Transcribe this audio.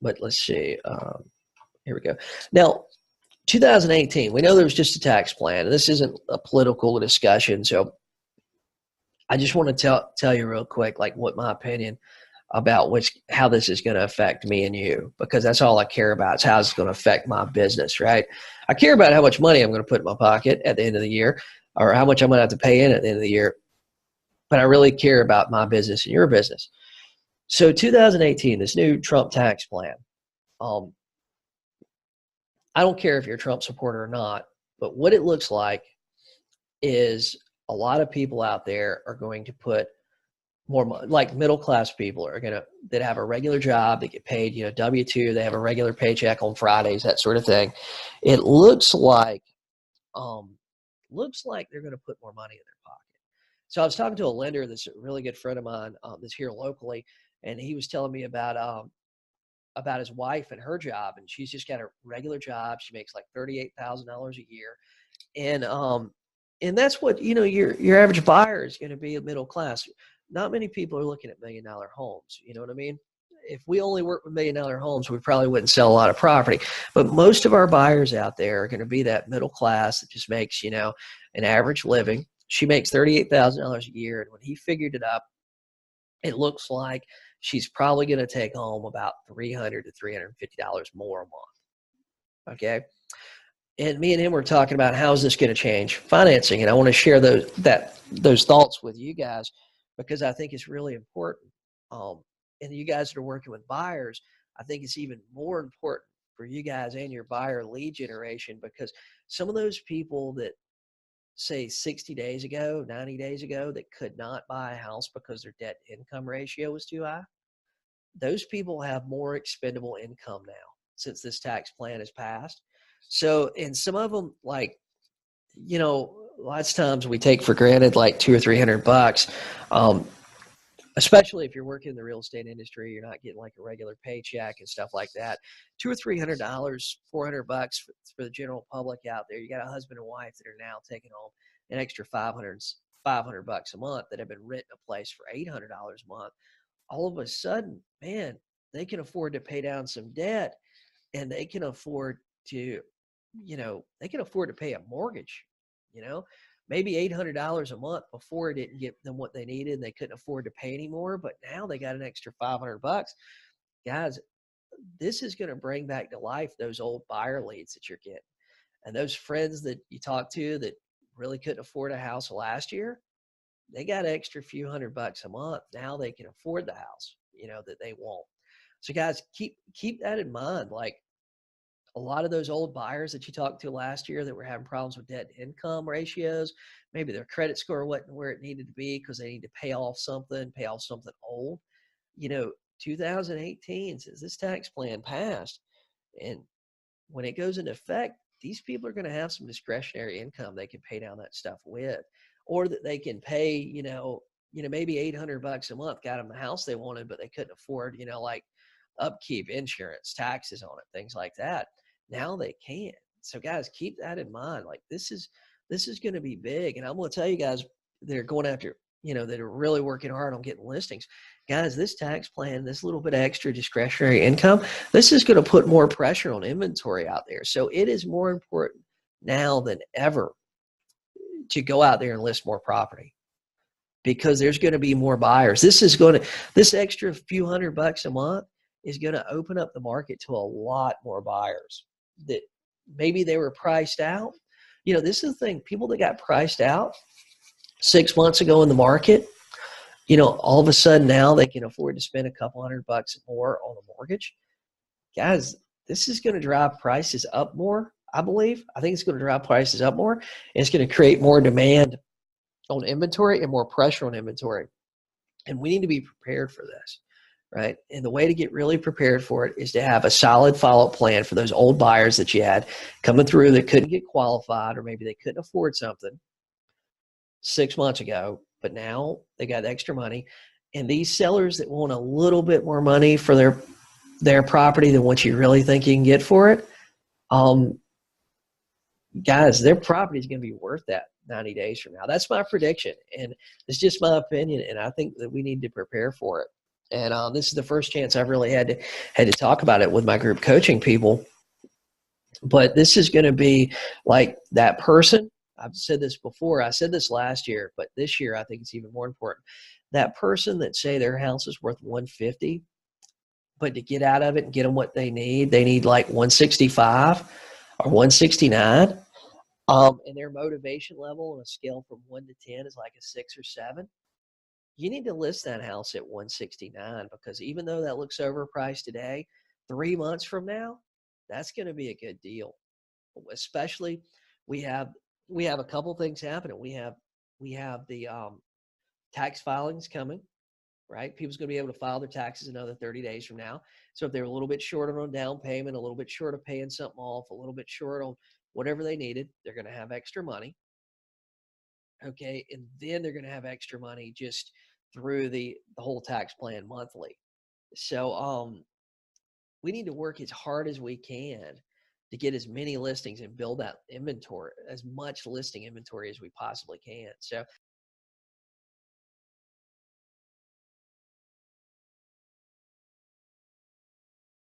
But let's see. Here we go. Now, 2018, we know there was just a tax plan, and this isn't a political discussion, so I just want to tell you real quick, like what my opinion about how this is going to affect me and you, because that's all I care about is how it's going to affect my business, right? I care about how much money I'm going to put in my pocket at the end of the year, or how much I'm going to have to pay in at the end of the year, but I really care about my business and your business. So 2018, this new Trump tax plan, I don't care if you're a Trump supporter or not, but what it looks like is a lot of people out there are going to put more money, like middle class people are that have a regular job, they get paid, W-2, they have a regular paycheck on Fridays, that sort of thing. It looks like they're going to put more money in their pocket. So I was talking to a lender that's a really good friend of mine that's here locally, and he was telling me about his wife and her job, and she's just got a regular job. She makes like $38,000 a year, and that's what your average buyer is going to be a middle class. Not many people are looking at $1 million homes. You know what I mean? If we only work with $1 million homes, we probably wouldn't sell a lot of property. But most of our buyers out there are going to be that middle class that just makes an average living. She makes $38,000 a year, and when he figured it up, it looks like she's probably going to take home about $300 to $350 more a month. Okay. And me and him were talking about how is this going to change financing. And I want to share those thoughts with you guys because I think it's really important. And you guys that are working with buyers, I think it's even more important for you guys and your buyer lead generation, because some of those people that say 60 days ago, 90 days ago, that could not buy a house because their debt income ratio was too high, those people have more expendable income now since this tax plan is passed. So, and some of them, like, lots of times we take for granted like $200 or $300, especially if you're working in the real estate industry, you're not getting like a regular paycheck and stuff like that. $200 or $300, $400 for the general public out there. You got a husband and wife that are now taking home an extra $500 a month that have been renting a place for $800 a month. All of a sudden, man, they can afford to pay down some debt, and they can afford to, pay a mortgage, maybe $800 a month. Before, it didn't get them what they needed, and they couldn't afford to pay anymore, but now they got an extra $500. Guys, this is going to bring back to life those old buyer leads that you're getting, and those friends that you talk to that really couldn't afford a house last year. They got an extra few $100 a month. Now they can afford the house, that they want. So guys, keep that in mind. Like, a lot of those old buyers that you talked to last year that were having problems with debt to income ratios, maybe their credit score wasn't where it needed to be because they need to pay off something old. 2018, since this tax plan passed, and when it goes into effect, these people are going to have some discretionary income they can pay down that stuff with, or that they can pay, maybe $800 a month, got them the house they wanted, but they couldn't afford, like upkeep, insurance, taxes on it, things like that. Now they can. So guys, keep that in mind. Like, this is going to be big. And I'm going to tell you guys that are going after, that are really working hard on getting listings. Guys, this tax plan, this little bit of extra discretionary income, this is going to put more pressure on inventory out there. So it is more important now than ever to go out there and list more property, because there's going to be more buyers. This extra few $100 a month is going to open up the market to a lot more buyers that maybe they were priced out. This is the thing, people that got priced out 6 months ago in the market, all of a sudden now they can afford to spend a couple $100 more on a mortgage. Guys, this is going to drive prices up more, I believe. I think it's going to drive prices up more. And it's going to create more demand on inventory and more pressure on inventory. And we need to be prepared for this, right? And the way to get really prepared for it is to have a solid follow-up plan for those old buyers that you had coming through that couldn't get qualified, or maybe they couldn't afford something 6 months ago, but now they got extra money. And these sellers that want a little bit more money for their property than what you really think you can get for it, guys, their property is going to be worth that 90 days from now. That's my prediction, and it's just my opinion, and I think that we need to prepare for it. And this is the first chance I've really had to talk about it with my group coaching people. But this is going to be like that person. I've said this before. I said this last year, but this year I think it's even more important. That person that say their house is worth 150, but to get out of it and get them what they need like 165 or 169. And their motivation level on a scale from 1 to 10 is like a 6 or 7. You need to list that house at 169, because even though that looks overpriced today, 3 months from now, that's going to be a good deal. Especially, we have we have a couple things happening. We have the tax filings coming, right? People's going to be able to file their taxes another 30 days from now. So if they're a little bit short on a down payment, a little bit short of paying something off, a little bit short on whatever they needed, they're going to have extra money. Okay. And then they're going to have extra money just through the whole tax plan monthly. So we need to work as hard as we can to get as many listings and build that inventory, as much listing inventory as we possibly can. So